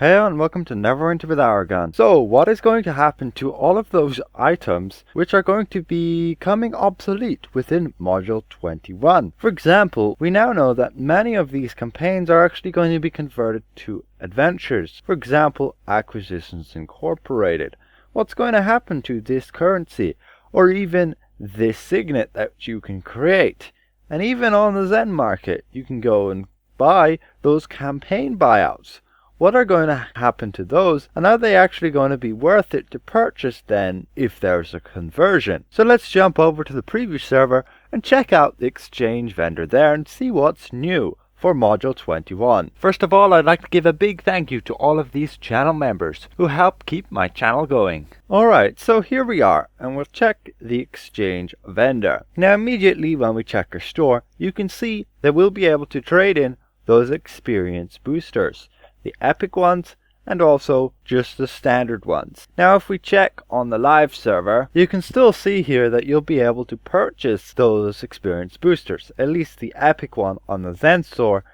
Hey and welcome to Neverwinter with Aragon. So what is going to happen to all of those items which are going to be becoming obsolete within Module 21? For example, we now know that many of these campaigns are actually going to be converted to adventures. For example, Acquisitions Incorporated. What's going to happen to this currency? Or even this signet that you can create? And even on the Zen market, you can go and buy those campaign buyouts. What are going to happen to those, and are they actually going to be worth it to purchase then if there's a conversion? So let's jump over to the preview server and check out the exchange vendor there and see what's new for Module 21. First of all, I'd like to give a big thank you to all of these channel members who help keep my channel going. Alright, so here we are, and we'll check the exchange vendor. Now immediately when we check our store, you can see that we'll be able to trade in those experience boosters. The epic ones, and also just the standard ones. Now if we check on the live server, you can still see here that you'll be able to purchase those experience boosters, at least the epic one on the Zen store,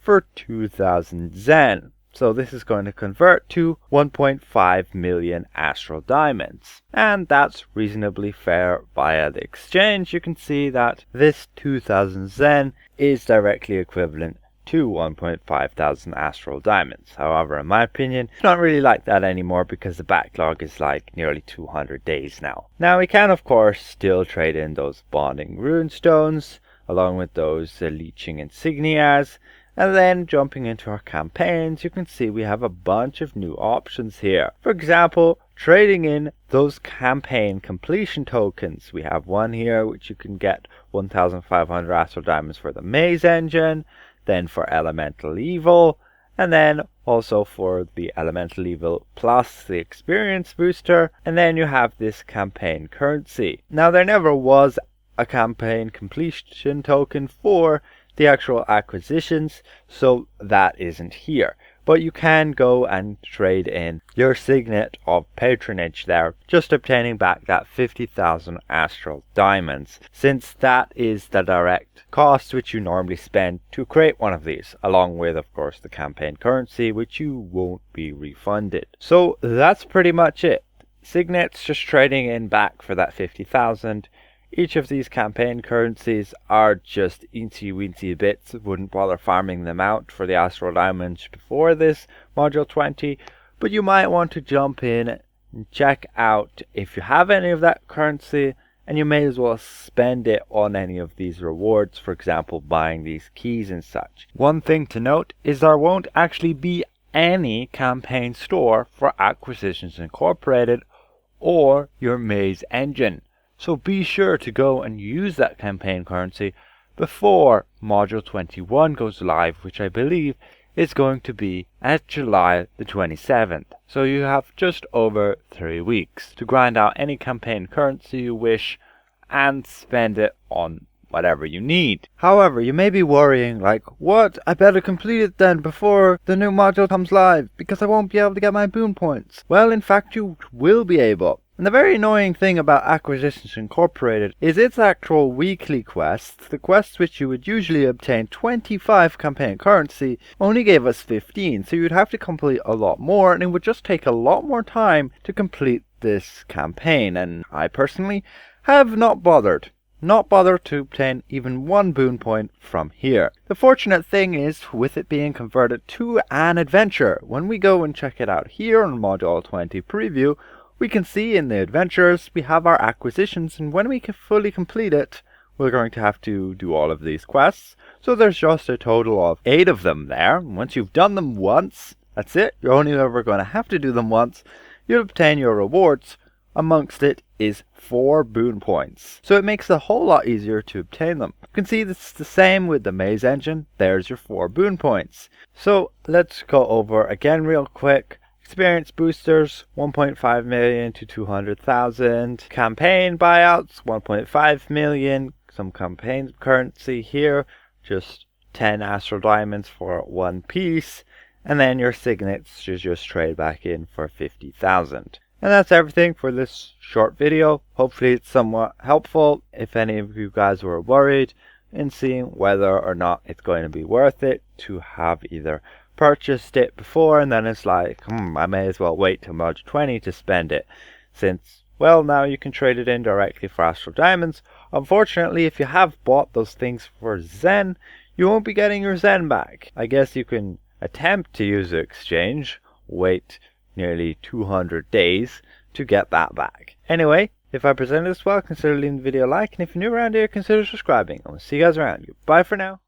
for 2000 Zen. So this is going to convert to 1.5 million astral diamonds. And that's reasonably fair via the exchange. You can see that this 2000 Zen is directly equivalent to 1.5 thousand astral diamonds. However, in my opinion, it's not really like that anymore because the backlog is like nearly 200 days now. Now we can of course still trade in those bonding rune stones along with those leeching insignias, and then jumping into our campaigns, you can see we have a bunch of new options here. For example, trading in those campaign completion tokens. We have one here which you can get 1,500 astral diamonds for the maze engine, then for elemental evil, and then also for the elemental evil plus the experience booster, and then you have this campaign currency. Now there never was a campaign completion token for the actual acquisitions, so that isn't here. But you can go and trade in your signet of patronage there, just obtaining back that 50,000 astral diamonds, since that is the direct cost which you normally spend to create one of these, along with of course the campaign currency, which you won't be refunded. So that's pretty much it. Signets just trading in back for that 50,000. Each of these campaign currencies are just eensy weensy bits. Wouldn't bother farming them out for the astral diamonds before this module 20, but you might want to jump in and check out if you have any of that currency, and you may as well spend it on any of these rewards, for example buying these keys and such. One thing to note is there won't actually be any campaign store for Acquisitions Incorporated or your maze engine. So be sure to go and use that campaign currency before Module 21 goes live, which I believe is going to be at July the 27th. So you have just over 3 weeks to grind out any campaign currency you wish and spend it on whatever you need. However, you may be worrying like, what? I better complete it then before the new module comes live because I won't be able to get my boon points. Well, in fact you will be able. And the very annoying thing about Acquisitions Incorporated is its actual weekly quests. The quests which you would usually obtain 25 campaign currency only gave us 15, so you'd have to complete a lot more, and it would just take a lot more time to complete this campaign, and I personally have not bothered to obtain even one boon point from here. The fortunate thing is, with it being converted to an adventure, when we go and check it out here on Module 20 preview, we can see in the adventures we have our acquisitions, and when we can fully complete it, we're going to have to do all of these quests. So there's just a total of 8 of them there. Once you've done them once, that's it. You're only ever going to have to do them once. You'll obtain your rewards. Amongst it is 4 boon points. So it makes it a whole lot easier to obtain them. You can see this is the same with the maze engine. There's your 4 boon points. So let's go over again real quick. Experience boosters 1.5 million to 200,000. Campaign buyouts 1.5 million. Some campaign currency here, just 10 astral diamonds for 1 piece. And then your signets you just trade back in for 50,000. And that's everything for this short video. Hopefully it's somewhat helpful if any of you guys were worried in seeing whether or not it's going to be worth it to have either purchased it before and then it's like, I may as well wait till Module 20 to spend it, since, well, now you can trade it in directly for Astral Diamonds. Unfortunately, if you have bought those things for Zen, you won't be getting your Zen back. I guess you can attempt to use the exchange, wait nearly 200 days to get that back. Anyway, if I presented this well, consider leaving the video a like, and if you're new around here, consider subscribing. I will see you guys around. Bye for now.